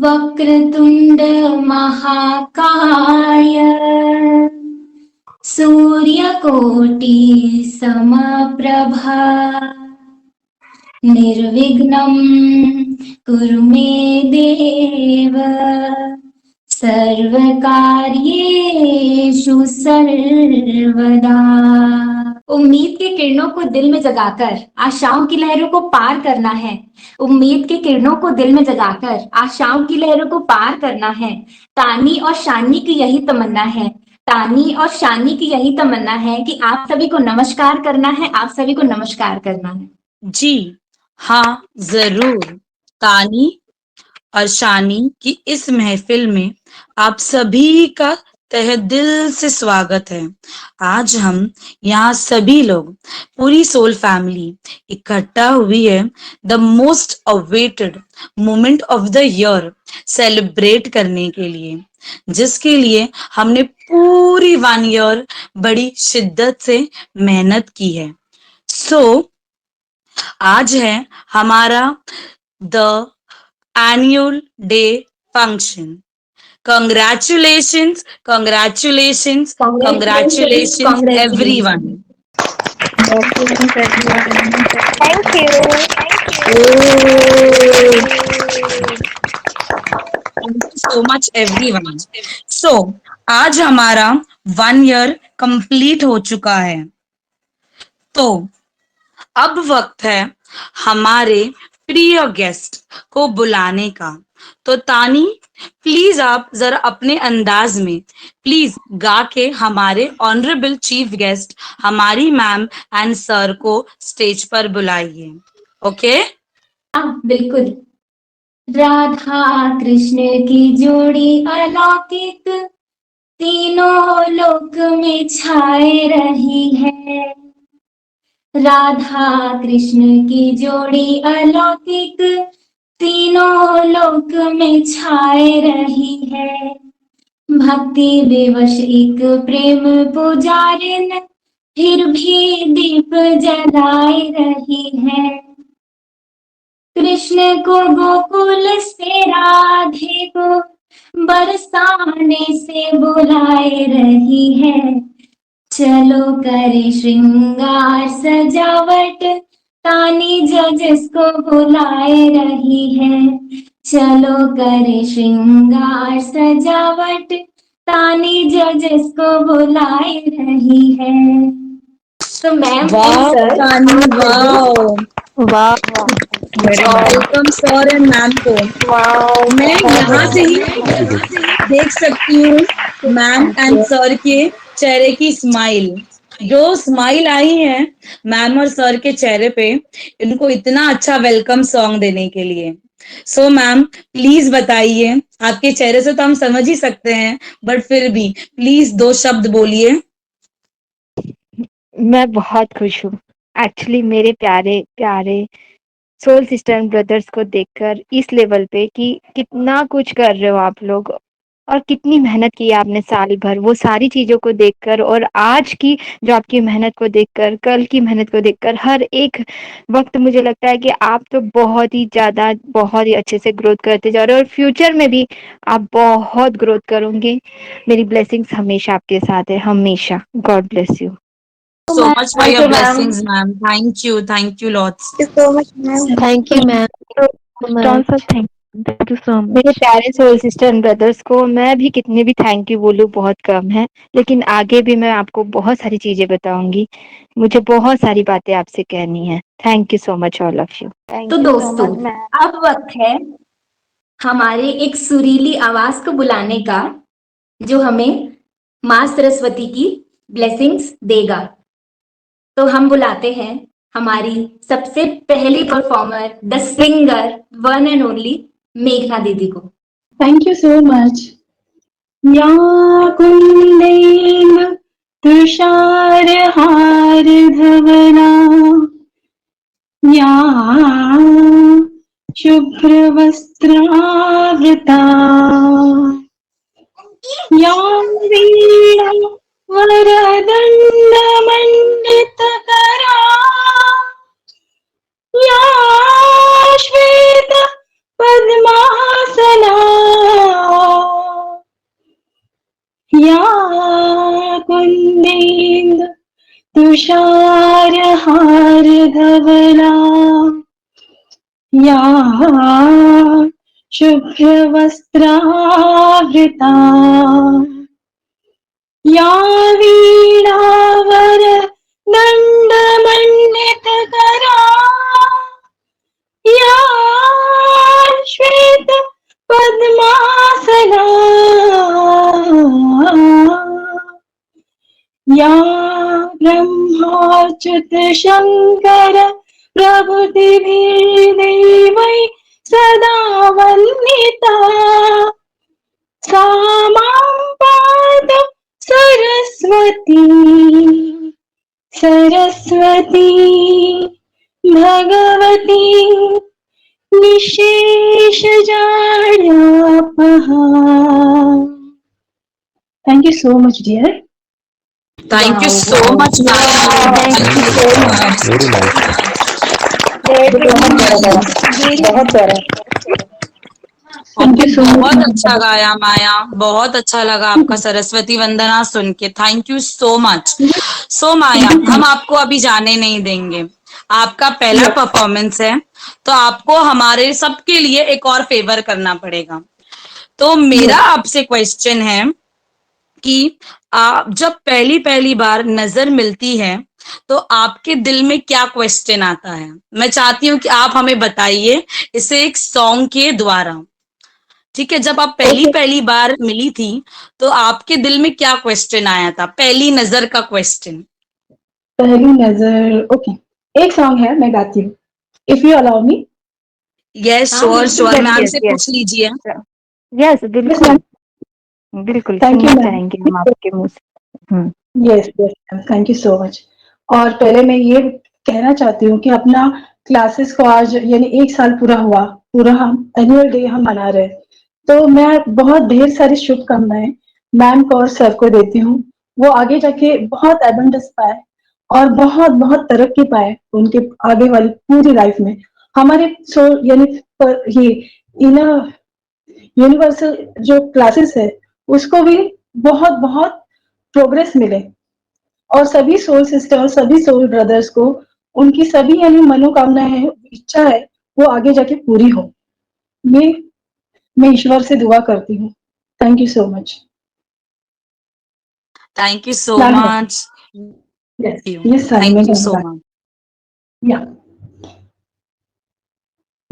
वक्रतुंड महाकाय सूर्यकोटि समप्रभा निर्विघ्नं कुरु मे देव सर्वकार्येषु सर्वदा। उम्मीद की किरणों को दिल में जगाकर आशाओं की लहरों को पार करना है। उम्मीद की किरणों को दिल में जगाकर आशाओं की लहरों को पार करना है। तानी और शानी की यही तमन्ना है। तानी और शानी की यही तमन्ना है कि आप सभी को नमस्कार करना है, आप सभी को नमस्कार करना है। जी हाँ, जरूर। तानी और शानी की इस महफिल में आप सभी का तहे दिल से स्वागत है। आज हम यहाँ सभी लोग, पूरी सोल फैमिली इकट्ठा हुई है the most awaited moment of the year celebrate करने के लिए, जिसके लिए हमने पूरी 1 ईयर बड़ी शिद्दत से मेहनत की है। आज है हमारा the annual day function. Congratulations, congratulations, congratulations everyone. Thank you. Thank you so much everyone. So, आज हमारा 1 ईयर कंप्लीट हो चुका है। तो अब वक्त है हमारे प्रिय गेस्ट को बुलाने का। तो तानी, प्लीज आप जरा अपने अंदाज में प्लीज गा के हमारे ऑनरेबल चीफ गेस्ट, हमारी मैम एंड सर को स्टेज पर बुलाइए। ओके? बिल्कुल। राधा कृष्ण की जोड़ी अलौकिक तीनों लोक में छाए रही है। राधा कृष्ण की जोड़ी अलौकिक तीनों लोक में छाए रही है। भक्ति विवश एक प्रेम पुजारिन फिर भी दीप जलाए रही है। कृष्ण को गोकुल से राधे को बरसाने से बुलाए रही है। चलो करे श्रृंगार सजावट तानी जजेस को बुलाए रही है। चलो करे श्रृंगार सजावट तानी जजेस को बुलाए रही है। तो ma'am welcome sir and ma'am को। मैं यहाँ से ही देख सकती हूँ मैम एंड सर के चेहरे की स्माइल। जो स्माइल आई है मैम और सर के चेहरे पे, इनको इतना अच्छा वेलकम सॉन्ग देने के लिए। सो मैम, प्लीज बताइए, आपके चेहरे से तो हम समझ ही सकते हैं, बट फिर भी प्लीज 2 शब्द बोलिए। मैं बहुत खुश हूँ एक्चुअली मेरे प्यारे प्यारे सोल सिस्टर एंड ब्रदर्स को देखकर इस लेवल पे कि कितना कुछ कर रहे हो आप लोग और कितनी मेहनत की है आपने साल भर। वो सारी चीजों को देखकर और आज की जो आपकी मेहनत को देखकर, कल की मेहनत को देखकर, हर एक वक्त मुझे लगता है कि आप तो बहुत ही ज्यादा, बहुत ही अच्छे से ग्रोथ करते जा रहे हो और फ्यूचर में भी आप बहुत ग्रोथ करोगे। मेरी ब्लेसिंग्स हमेशा आपके साथ है, हमेशा। God bless you. So much for your blessings, ma'am. Thank you lots. Thank you so much, ma'am. Thank you, ma'am. Thank you so मेरे much. प्यारे सोल सिस्टर एंड ब्रदर्स को मैं भी कितने भी थैंक यू बोलूं बहुत कम है, लेकिन आगे भी मैं आपको बहुत सारी चीजें बताऊंगी। मुझे बहुत सारी बातें आपसे कहनी है। Thank you so much all of you. तो दोस्तों, अब वक्त है हमारे एक सुरीली आवाज को बुलाने का, जो हमें माँ सरस्वती की ब्लेसिंग्स देगा। तो हम बुलाते हैं हमारी सबसे पहली performer, the singer, one and only मेघना दीदी को। Thank you so much. या कुंदेन तुषार हार धवला, या शुभ्र वस्त्रावृता, या वीणा वरदंड मंडित करा, या श्वेत पद्मासना, तुषारहार धवला या शुभ्रवस्त्रावृता या वीणावर दण्डमण्डितकरा या श्वेत पद्मासना या ब्रह्माच्युत शङ्कर प्रभृतिभिर्देवै सदा वन्दिता सा मां पातु सरस्वती सरस्वती भगवती निशेषजाड्यापहा. Thank you so much, dear. Thank you so much Maya. Thank you so much. Very nice. बहुत प्यारा. Thank you so much. बहुत अच्छा गाया माया, बहुत अच्छा लगा आपका सरस्वती वंदना सुन के. Thank you so much. So Maya, हम आपको अभी जाने नहीं देंगे. आपका पहला परफॉर्मेंस है, तो आपको हमारे सबके लिए एक और फेवर करना पड़ेगा. तो मेरा आपसे क्वेश्चन है कि आप जब पहली बार नजर मिलती है तो आपके दिल में क्या क्वेश्चन आता है? मैं चाहती हूँ कि आप हमें बताइए इसे एक सॉन्ग के द्वारा. ठीक है, जब आप पहली बार मिली थी तो आपके दिल में क्या क्वेश्चन आया था? पहली नजर का क्वेश्चन. पहली नजर. ओके, एक सॉन्ग है, मैं गाती हूँ. If you allow me. Yes, हाँ, श्योर. yes, मैम yes, से yes. पूछ लीजिए. यस, बिल्कुल बिल्कुल Thank you, सुनना ma'am. चाहेंगे हम आपके मुंह से. Yes yes, thank you so much. और पहले मैं ये कहना चाहती हूँ कि अपना क्लासेस को आज यानी 1 साल पूरा हुआ, पूरा हम एनुअल डे हम मना रहे हैं. तो मैं बहुत ढेर सारी शुभकामनाएं मैम को और सर को देती हूँ. वो आगे जाके बहुत एबंडेंस पाए और बहुत बहुत तरक्की पाए उनके आगे वाली पूरी लाइफ में. हमारे यानी ये इनर यूनिवर्सल जो क्लासेस है उसको भी बहुत बहुत प्रोग्रेस मिले और सभी सोल सिस्टर, सभी सोल ब्रदर्स को उनकी सभी यानी मनोकामनाएं है, इच्छा है, वो आगे जाके पूरी हो. ये मैं ईश्वर से दुआ करती हूँ. Thank you so much. Thank you so ma'am, much. Yes yes sir, thank मैं यू सो कहूँगा. मच. या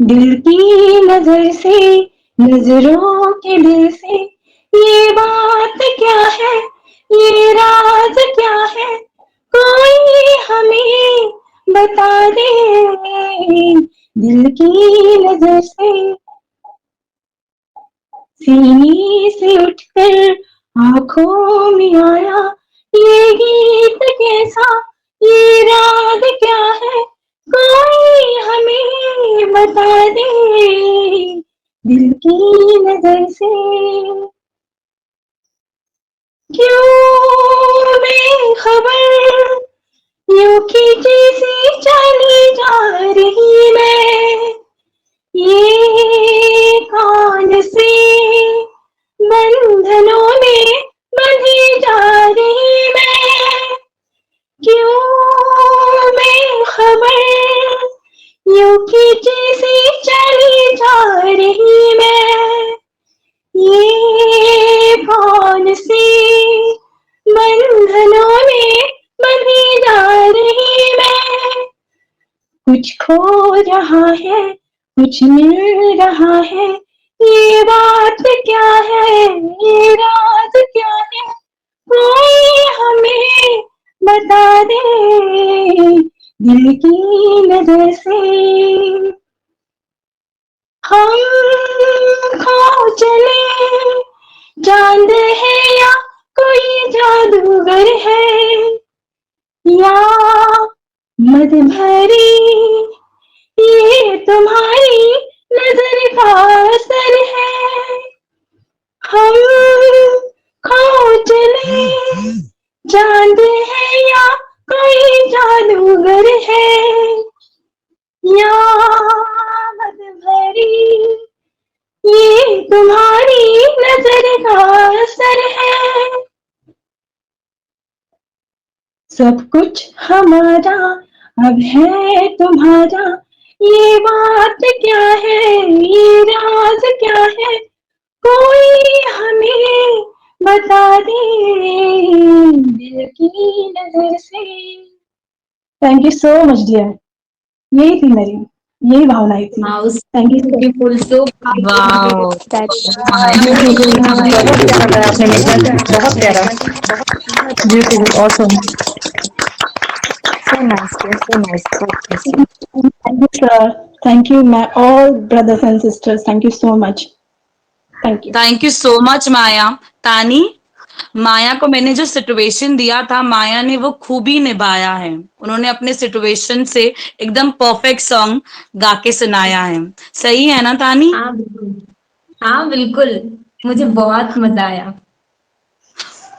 दिल की नजर से, नजरों के दिल से, ये बात क्या है, ये राज क्या है, कोई हमें बता दे. दिल की नजर से, सीने से उठकर आंखों में आया ये गीत कैसा, ये राग क्या है, कोई हमें बता दे. दिल की नजर से क्यों बेखबर यूं खींची सी चली जा रही मैं, ये कौन से बंधनों में बंधी जा रही मैं. क्यों बेखबर यूं खींची सी चली जा रही मैं, ये कौन सी बंधनों में बंधी जा रही मैं. कुछ खो रहा है, कुछ मिल रहा है, ये बात क्या है, ये राज क्या है, कोई हमें बता दे. दिल की नजर से हम खो चले, चांद है या कोई जादूगर है, या मद भरी ये तुम्हारी नजर का असर है. हम खो चले, चांद है या कोई जादूगर है, या मद भरी ये तुम्हारी नजर का असर है. सब कुछ हमारा अब है तुम्हारा, ये बात क्या है, ये राज क्या है, कोई हमें बता दे दिल की नजर से। Thank you so much dear. यही थी मेरी, यही भावनाएं थी। Wow, thank you so beautiful, so beautiful. Wow बहुत प्यारा गाया आपने नेहा जी, बहुत प्यारा, beautiful, awesome. So nice, dear, so nice, so nice. Thank you sir, thank you मैं all brothers and sisters, thank you so much, thank you. Thank you so much Maya. Tani, Maya को मैंने जो सिचुएशन दिया था, माया ने वो खूबी निभाया है। उन्होंने अपने सिचुएशन से एकदम परफेक्ट सॉन्ग गा के सुनाया है। सही है ना तानी? हाँ बिल्कुल, हाँ बिल्कुल, मुझे बहुत मजा आया।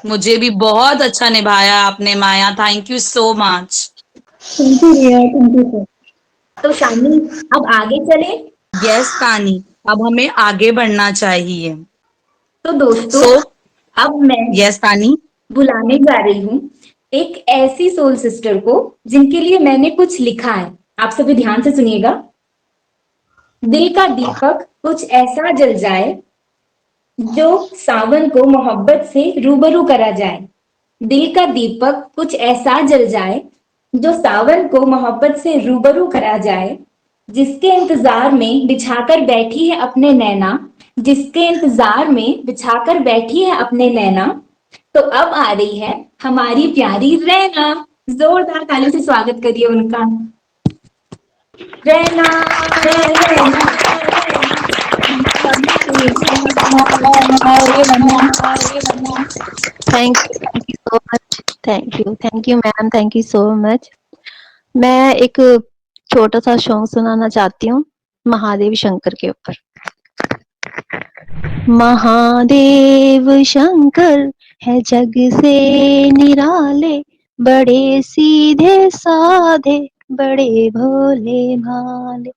मुझे भी बहुत अच्छा निभाया आपने Maya, thank you so much. Thank you Riya, thank you sir. तो शानी, अब आगे चले। यस तानी, अब हमें आगे बढ़ना चाहिए। तो दोस्तों, सो अब मैं यस तानी, बुलाने जा रही हूँ एक ऐसी सोल सिस्टर को जिनके लिए मैंने कुछ लिखा है। आप सभी ध्यान से सुनिएगा। दिल का दीपक कुछ ऐसा जल जाए जो सावन को मोहब्बत से रूबरू करा जाए। दिल का दीपक कुछ ऐसा जल जाए जो सावन को मोहब्बत से रूबरू करा जाए। जिसके इंतजार में बिछाकर बैठी है अपने नैना, जिसके इंतजार में बिछाकर बैठी है अपने नैना। तो अब आ रही है हमारी प्यारी रैना। जोरदार ताली से स्वागत करिए उनका। Raina, Raina, Thank you so much. Thank you ma'am, thank you so much. मैं एक छोटा सा सॉन्ग सुनाना चाहती हूँ महादेव शंकर के ऊपर। महादेव शंकर है जग से निराले, बड़े सीधे साधे, बड़े भोले भाले।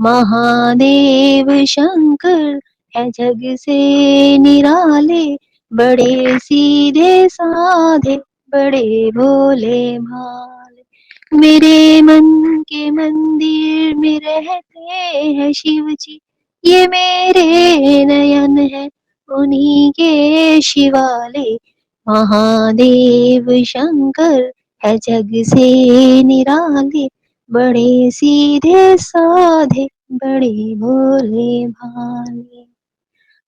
महादेव शंकर है जग से निराले, बड़े सीधे साधे, बड़े भोले भाले। मेरे मन के मंदिर में रहते हैं शिव जी, ये मेरे नयन है उन्हीं के शिवाले। महादेव शंकर है जग से निराले, बड़े सीधे साधे, बड़े भोले भाले।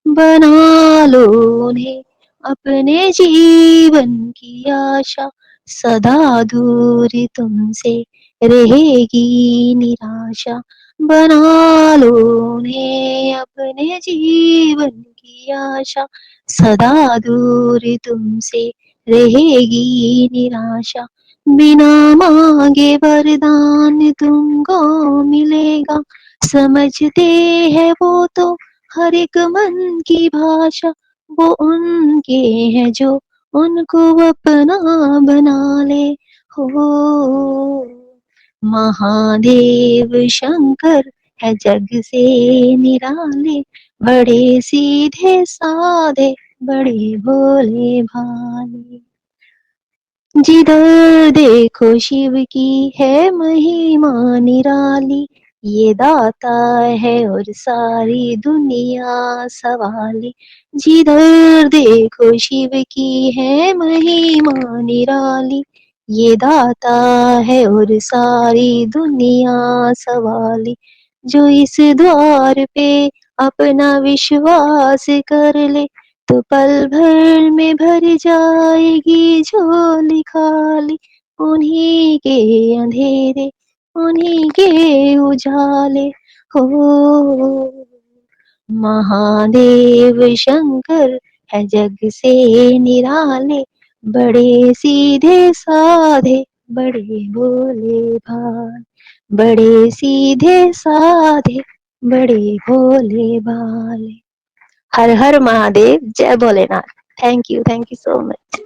बना लो उन्हें अपने जीवन की आशा, सदा दूर तुमसे रहेगी निराशा। बना लो उन्हें अपने जीवन की आशा, सदा दूर तुमसे रहेगी निराशा। बिना मांगे वरदान तुमको मिलेगा, समझते हैं वो तो हर एक मन की भाषा। वो उनके हैं जो उनको अपना बना ले। हो महादेव शंकर है जग से निराले, बड़े सीधे साधे, बड़े भोले भाले। जिधर देखो शिव की है महिमा निराली, ये दाता है और सारी दुनिया सवाली। जिधर देखो शिव की है महिमा निराली, ये दाता है और सारी दुनिया सवाली। जो इस द्वार पे अपना विश्वास कर ले, तो पल भर में भर जाएगी झोली खाली। उन्हीं के अंधेरे, उन्हीं के उजाले। हो महादेव शंकर है जग से निराले, बड़े सीधे साधे, बड़े भोले भाले। बड़े सीधे साधे, बड़े भोले भाले। हर हर महादेव, जय Bholenath. Thank you so much.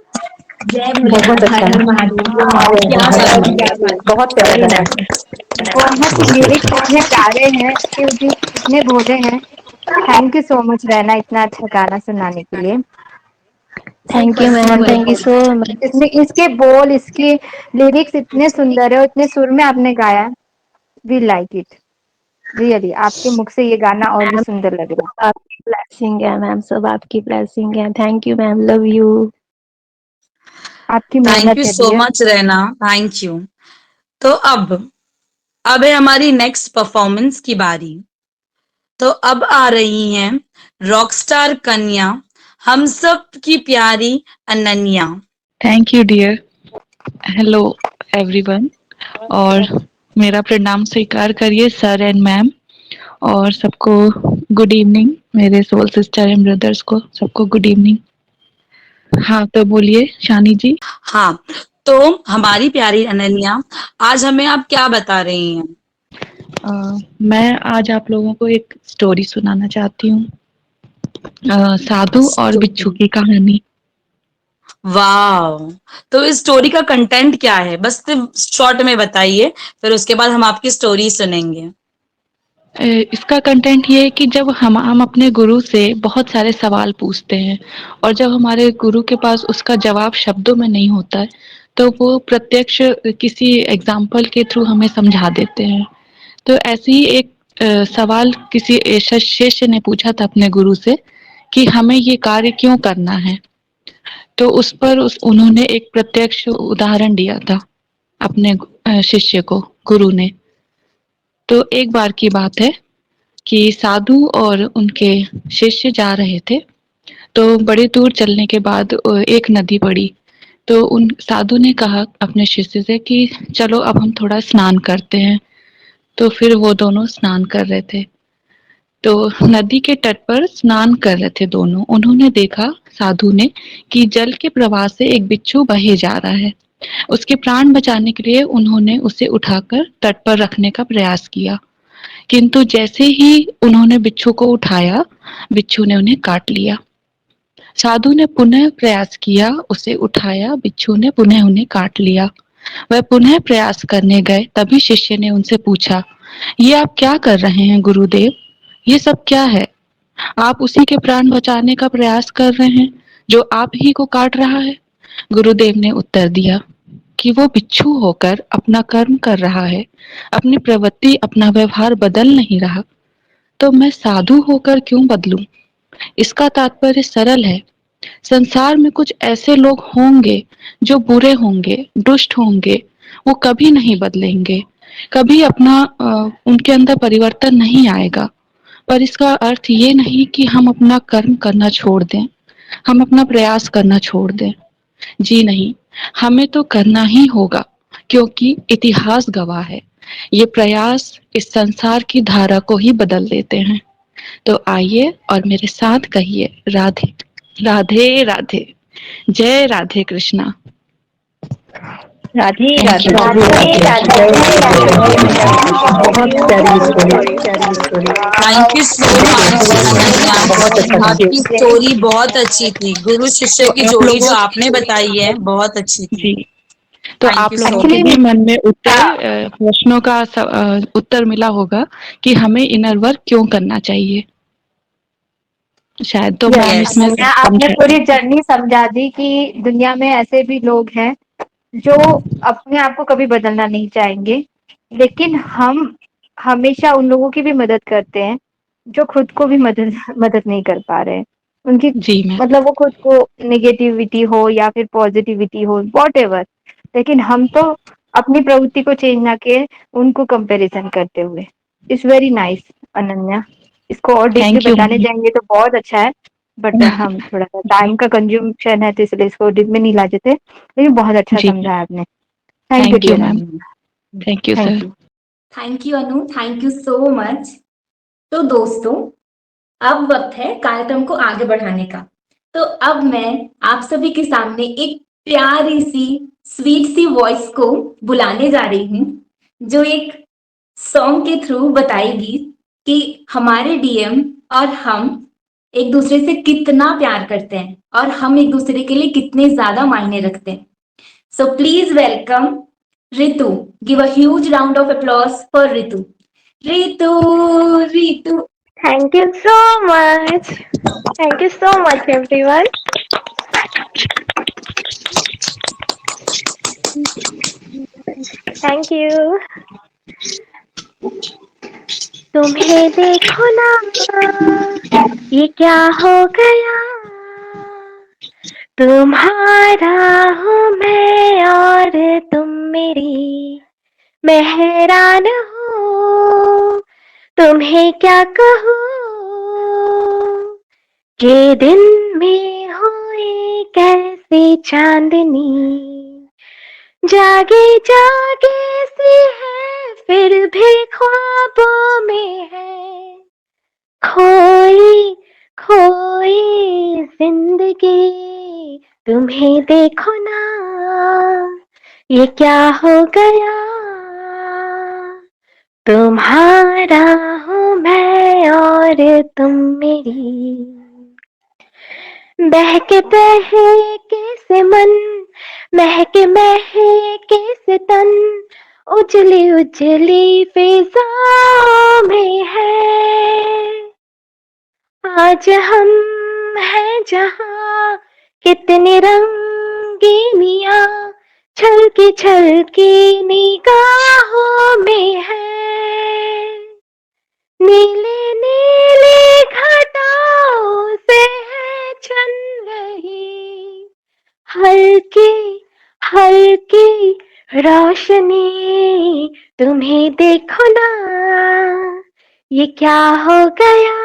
जय बहुत भोलेनाथ, अच्छा, हर हर महादेव। वाह, क्या बात है, क्या बात है। बहुत प्यारा गाया। बहुत लिरिक्स इतने प्यारे हैं, शिव जी इतने भोले हैं। थैंक यू सो मच रहना, इतना अच्छा गाना सुनाने के लिए। Thank you ma'am, thank you so much. इसमें इसके बोल, इसके लिरिक्स इतने सुंदर है और इतने सुर में आपने गाया। We like it really. आपके मुख से ये गाना और भी सुंदर लग रहा है। आपकी ब्लेसिंग है मैम, सब आपकी ब्लेसिंग है। Thank you ma'am, love you. आपकी थैंक मेहनत यू है सो डियर। मच रहना, थैंक यू। तो अब है हमारी नेक्स्ट परफॉर्मेंस की बारी। तो अब आ रही हैं रॉकस्टार कन्या, हम सब की प्यारी Ananya. Thank you dear. Hello everyone, और मेरा प्रणाम स्वीकार करिए सर एंड मैम, और सबको गुड इवनिंग, मेरे सोल सिस्टर एंड ब्रदर्स को सबको गुड इवनिंग। हाँ तो बोलिए शानी जी। हाँ, तो हमारी प्यारी अनन्या, आज हमें आप क्या बता रही हैं? मैं आज आप लोगों को एक स्टोरी सुनाना चाहती हूँ, साधु और बिच्छू की कहानी। वाह, तो इस स्टोरी का कंटेंट क्या है, बस सिर्फ शॉर्ट में बताइए, फिर उसके बाद हम आपकी स्टोरी सुनेंगे। इसका कंटेंट ये है कि जब हम अपने गुरु से बहुत सारे सवाल पूछते हैं और जब हमारे गुरु के पास उसका जवाब शब्दों में नहीं होता है, तो वो प्रत्यक्ष किसी एग्जाम्पल के थ्रू हमें समझा देते हैं। तो ऐसे ही एक सवाल किसी शिष्य ने पूछा था अपने गुरु से कि हमें ये कार्य क्यों करना है। तो उस पर उन्होंने एक प्रत्यक्ष उदाहरण दिया था अपने शिष्य को, गुरु ने। तो एक बार की बात है कि साधु और उनके शिष्य जा रहे थे। तो बड़ी दूर चलने के बाद एक नदी पड़ी। तो उन साधु ने कहा अपने शिष्य से कि चलो अब हम थोड़ा स्नान करते हैं। तो फिर वो दोनों स्नान कर रहे थे। तो नदी के तट पर स्नान कर रहे थे दोनों। उन्होंने देखा, साधु ने, कि जल के प्रवाह से एक बिच्छू बहे जा रहा है। उसके प्राण बचाने के लिए उन्होंने उसे उठाकर तट पर रखने का प्रयास किया, किंतु जैसे ही उन्होंने बिच्छू को उठाया, बिच्छू ने उन्हें काट लिया। साधु ने पुनः प्रयास किया, उसे उठाया, बिच्छू ने पुनः उन्हें काट लिया। वह पुनः प्रयास करने गए, तभी शिष्य ने उनसे पूछा, ये आप क्या कर रहे हैं गुरुदेव? ये सब क्या है? आप उसी के प्राण बचाने का प्रयास कर रहे हैं जो आप ही को काट रहा है। गुरुदेव ने उत्तर दिया कि वो बिच्छू होकर अपना कर्म कर रहा है, अपनी प्रवृत्ति, अपना व्यवहार बदल नहीं रहा, तो मैं साधु होकर क्यों बदलूं? इसका तात्पर्य सरल है। संसार में कुछ ऐसे लोग होंगे जो बुरे होंगे, दुष्ट होंगे, वो कभी नहीं बदलेंगे, कभी उनके अंदर परिवर्तन नहीं आएगा। पर इसका अर्थ ये नहीं कि हम अपना कर्म करना छोड़ दें, हम अपना प्रयास करना छोड़ दें। जी नहीं, हमें तो करना ही होगा, क्योंकि इतिहास गवाह है, ये प्रयास इस संसार की धारा को ही बदल देते हैं। तो आइए और मेरे साथ कहिए, राधे राधे राधे, जय राधे कृष्णा। Radhe Thank you. राधे बहुत प्यारी story. Thank you so much Ananya, बहुत अच्छा था। आपकी स्टोरी बहुत अच्छी थी। गुरु शिष्य की जोड़ी जो आपने बताई है बहुत अच्छी थी। जी, तो Thank आप you so लोगों के much. भी मन में प्रश्नों का उत्तर मिला होगा कि हमें इनर वर्क क्यों करना चाहिए। शायद तो मैम Yes. इसमें आपने पूरी जर्नी समझा दी कि दुनिया में ऐसे भी लोग हैं जो अपने आप को कभी बदलना नहीं चाहेंगे, लेकिन हम हमेशा उन लोगों की भी मदद करते हैं जो खुद को भी मदद नहीं कर पा रहे हैं। उनकी जी मैम। मतलब वो खुद को नेगेटिविटी हो या फिर पॉजिटिविटी हो, वॉट एवर, लेकिन हम तो अपनी प्रवृत्ति को चेंज ना के उनको कंपैरिजन करते हुए। It's very nice Ananya. इसको और डीपली थैंक यू बताने जाएंगे तो बहुत अच्छा है, बट हम थोड़ा सा टाइम का कंज्यूमेशन है तो इसलिए इसको डीप में नहीं ला देते, लेकिन बहुत अच्छा जी, समझा है आपने। Thank you thank you dear ma'am, Ananya, thank you thank sir. You. Thank you Anu, thank you so much. तो दोस्तों, अब वक्त है कार्यक्रम को आगे बढ़ाने का। तो अब मैं आप सभी के सामने एक प्यारी सी स्वीट सी वॉइस को बुलाने जा रही हूँ, जो एक सॉन्ग के थ्रू बताएगी कि हमारे डीएम और हम एक दूसरे से कितना प्यार करते हैं और हम एक दूसरे के लिए कितने ज्यादा मायने रखते हैं। So please welcome Ritu. Give a huge round of applause for Ritu. Ritu, Ritu. Thank you so much. Thank you so much, everyone. Thank you. तुम्हें देखो ना, ये क्या हो गया, तुम्हारा हूँ मैं और तुम मेरी, मैं हैरान हूँ तुम्हें क्या कहूँ, के दिन में हुई कैसी चांदनी, जागे जागे सी है फिर भी ख्वाबों में है, खोई खोई जिंदगी, तुम्हें देखो ना, ये क्या हो गया, तुम्हारा हूँ मैं और तुम मेरी, बहके बहके से मन, महके महके से तन, उजली उजली फिजाओं में है, आज हम हैं जहाँ कितने रंगीनियाँ, छलकी निगाहों में है, नीले नीले घटाओं से है छन रही, हल्की हल्की रोशनी, तुम्हें देखो ना, ये क्या हो गया,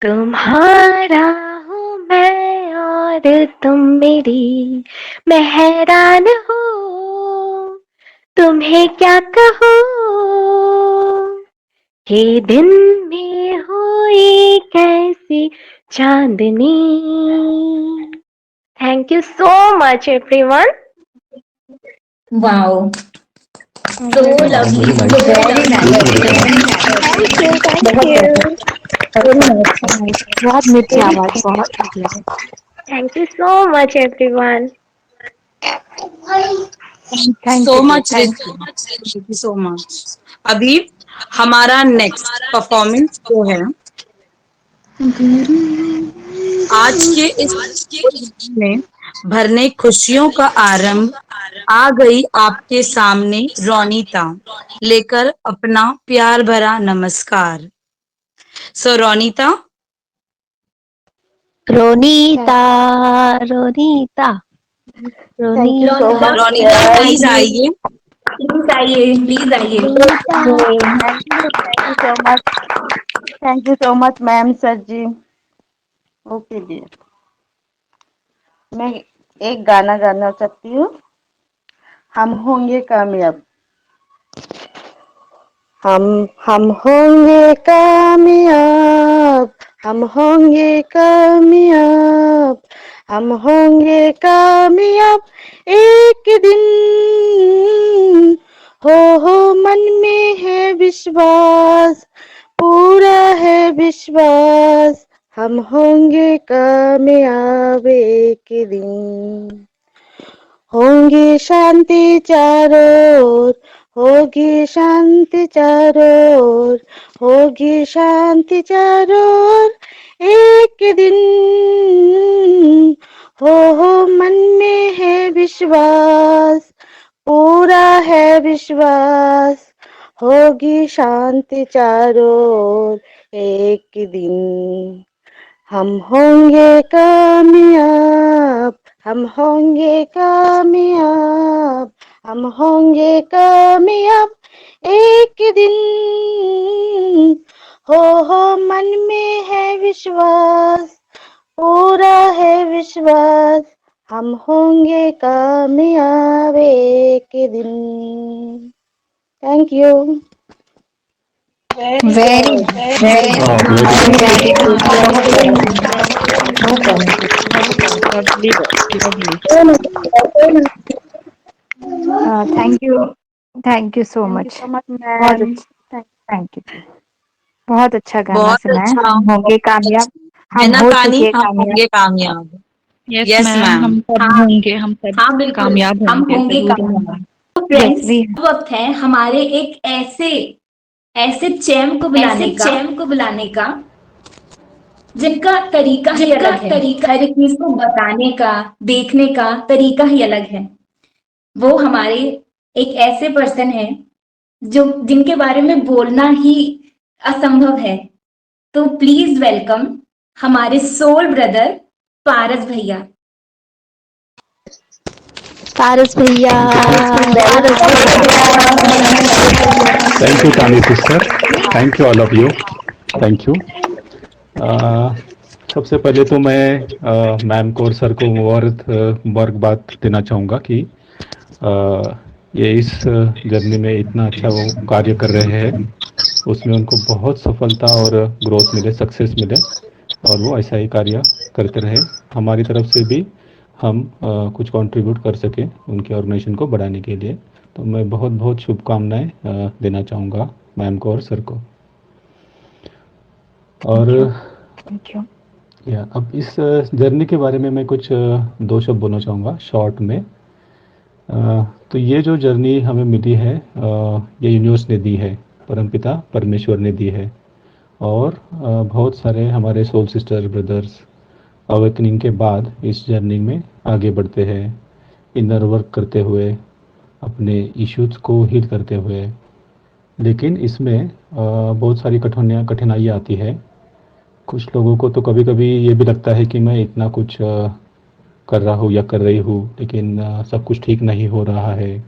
तुम्हारा हूँ मैं और तुम मेरी, मैं हैरान हूँ तुम्हें क्या कहूँ, के दिन में हुई कैसी चांदनी। Thank you so much everyone. Wow, so lovely, very nice. Thank you बहुत मीठी आवाज, बहुत मीठी आवाज। Thank you so much everyone. So much Riddhi, thank you so much. अभी हमारा नेक्स्ट परफॉर्मेंस जो है, आज के इस में भरने खुशियों का आरंभ, आ गई आपके सामने रोनीता, लेकर अपना प्यार भरा नमस्कार। सो रोनीता, रोनीता रोनीता रोनीता रोनीता प्लीज आइए। Please आइए, please आइए। Thank you so much ma'am, sir जी। ओके जी, मैं एक गाना गाना चाहती हूँ, हम होंगे कामयाब। हम होंगे कामयाब, हम होंगे कामयाब, हम होंगे कामयाब एक दिन, हो मन में है विश्वास, पूरा है विश्वास, हम होंगे कामयाब एक दिन, होंगी शांति चारों ओर, होगी शांति चारों ओर, होगी शांति चारों ओर एक दिन, हो मन में है विश्वास, पूरा है विश्वास, होगी शांति चारों ओर एक दिन, हम होंगे कामयाब, हम होंगे कामयाब, हम होंगे कामयाब एक दिन, हो मन में है विश्वास, पूरा है विश्वास, हम होंगे कामयाब एक दिन। Thank you. Very thank you so much. बहुत अच्छा, थैंक यू। बहुत अच्छा गाना बहुत सुनाया। अच्छा। हम होंगे कामयाब, है हम ना हो तानी, चुके हम कामयाब। होंगे कामयाब। Yes Yes, ma'am, ma'am. हम सब हाँ, होंगे, हम सब हाँ बिल्कुल, कामयाब हम होंगे, होंगे जरूर कामयाब। होंगे। तो फ्रेंड्स, वक्त है हमारे एक ऐसे ऐसे चैम्प को बुलाने का, जिनका तरीका ही अलग है, हर एक चीज को बताने का, देखने का तरीका ही अलग है। वो हमारे एक ऐसे पर्सन है जो जिनके बारे में बोलना ही असंभव है। तो प्लीज वेलकम हमारे सोल ब्रदर पारस भैया। पारस भैया, पारस Thank you, Tani sister. Thank you all of you. Thank you. सबसे पहले तो मैं मैम को और सर को मुबारकबाद देना चाहूँगा कि ये इस जर्नी में इतना अच्छा वो कार्य कर रहे हैं, उसमें उनको बहुत सफलता और ग्रोथ मिले, सक्सेस मिले और वो ऐसा ही कार्य करते रहे। हमारी तरफ से भी हम कुछ कंट्रीब्यूट कर सकें उनके ऑर्गेनाइजेशन को बढ़ाने के लिए। तो मैं बहुत बहुत शुभकामनाएं देना चाहूँगा मैम को और सर को। और थैंक यू। या अब इस जर्नी के बारे में मैं कुछ दो शब्द बोलना चाहूँगा शॉर्ट में। तो ये जो जर्नी हमें मिली है ये यूनिवर्स ने दी है, परमपिता परमेश्वर ने दी है। और बहुत सारे हमारे सोल सिस्टर ब्रदर्स अवेकनिंग के बाद इस जर्नी में आगे बढ़ते हैं, इनर वर्क करते हुए, अपने इश्यूज को हील करते हुए। लेकिन इसमें बहुत सारी कठिनाइयाँ आती है। कुछ लोगों को तो कभी कभी ये भी लगता है कि मैं इतना कुछ कर रहा हूँ या कर रही हूँ, लेकिन सब कुछ ठीक नहीं हो रहा है,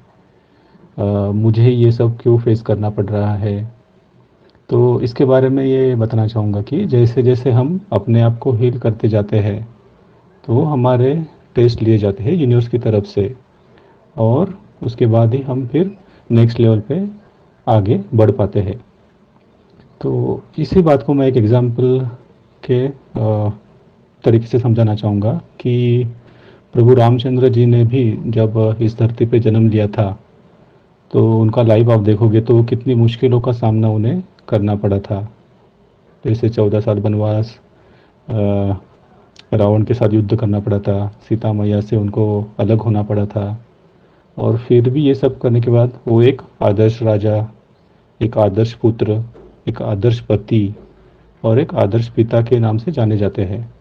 मुझे ये सब क्यों फेस करना पड़ रहा है। तो इसके बारे में ये बताना चाहूँगा कि जैसे जैसे हम अपने आप को हील करते जाते हैं तो हमारे टेस्ट लिए जाते हैं यूनिवर्स की तरफ से, और उसके बाद ही हम फिर नेक्स्ट लेवल पे आगे बढ़ पाते हैं। तो इसी बात को मैं एक एग्जांपल के तरीके से समझाना चाहूँगा कि प्रभु रामचंद्र जी ने भी जब इस धरती पे जन्म लिया था तो उनका लाइफ आप देखोगे तो कितनी मुश्किलों का सामना उन्हें करना पड़ा था। जैसे 14 साल वनवास, रावण के साथ युद्ध करना पड़ा था, सीता मैया से उनको अलग होना पड़ा था, और फिर भी ये सब करने के बाद वो एक आदर्श राजा, एक आदर्श पुत्र, एक आदर्श पति और एक आदर्श पिता के नाम से जाने जाते हैं।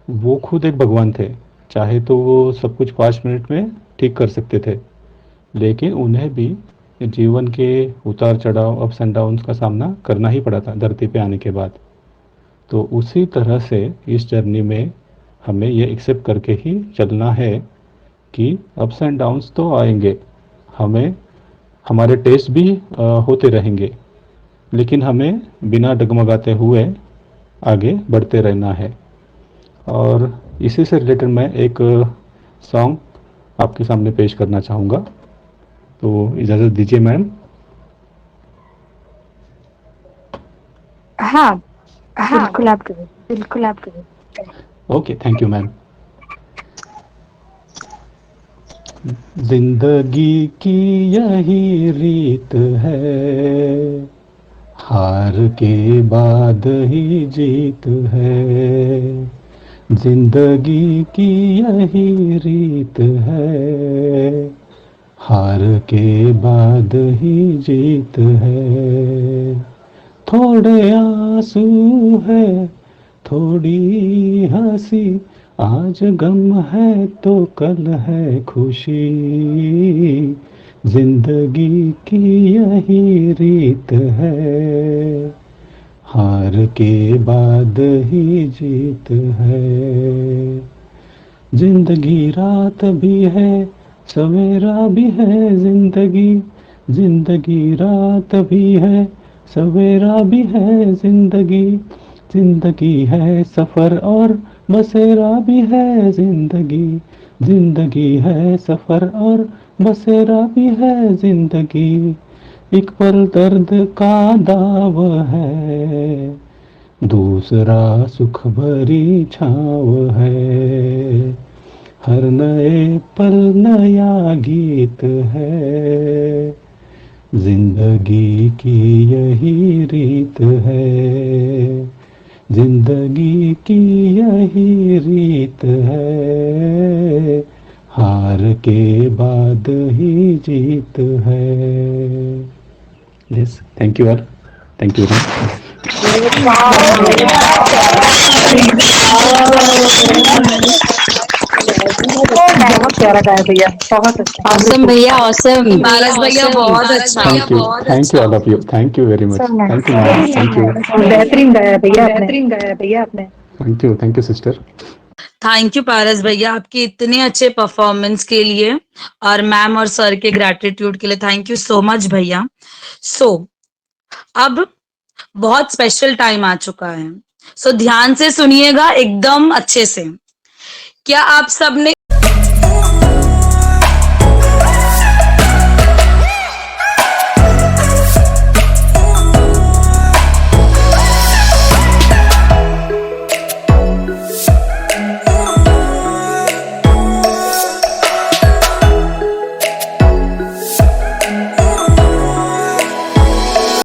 वो खुद एक भगवान थे, चाहे तो वो सब कुछ 5 मिनट में ठीक कर सकते थे, लेकिन उन्हें भी जीवन के उतार चढ़ाव, अप्स एंड डाउन्स का सामना करना ही पड़ा था धरती पे आने के बाद। तो उसी तरह से इस जर्नी में हमें ये एक्सेप्ट करके ही चलना है कि अप्स एंड डाउन्स तो आएंगे, हमें हमारे टेस्ट भी होते रहेंगे, लेकिन हमें बिना डगमगाते हुए आगे बढ़ते रहना है। और इसी से रिलेटेड मैं एक सॉन्ग आपके सामने पेश करना चाहूँगा, तो इजाज़त दीजिए मैम। हाँ, बिल्कुल आप करें, बिल्कुल आप करें। Okay, thank you ma'am. जिंदगी की यही रीत है, हार के बाद ही जीत है। जिंदगी की यही रीत है, हार के बाद ही जीत है। थोड़े आंसू है, थोड़ी हंसी, आज गम है तो कल है खुशी। जिंदगी की यही रीत है, हार के बाद ही जीत है। जिंदगी रात भी है, सवेरा भी है। जिंदगी रात भी है, सवेरा भी है। जिंदगी है सफर और बसेरा भी है। जिंदगी है सफर और बसेरा भी है। जिंदगी एक पल दर्द का दाव है, दूसरा सुख भरी छाव है। हर नए पल नया गीत है, जिंदगी की यही रीत है। जिंदगी की यही रीत है, हार के बाद ही जीत है। Yes, thank you all, thank you. बहुत प्यारा गाया भैया, बहुत अच्छा। ऑसम भैया, ऑसम। पारस भैया बहुत अच्छा। Thank you all of you, thank you very much, thank you ma'am, thank you, बेहतरीन गाया भैया, बेहतरीन गाया भैया आपने। Thank you sister. Thank you Paras भैया, आपके इतने अच्छे परफॉर्मेंस के लिए और मैम और सर के ग्रैटिट्यूड के लिए थैंक यू सो मच भैया। सो अब बहुत स्पेशल टाइम आ चुका है, सो ध्यान से सुनिएगा एकदम अच्छे से। क्या आप सबने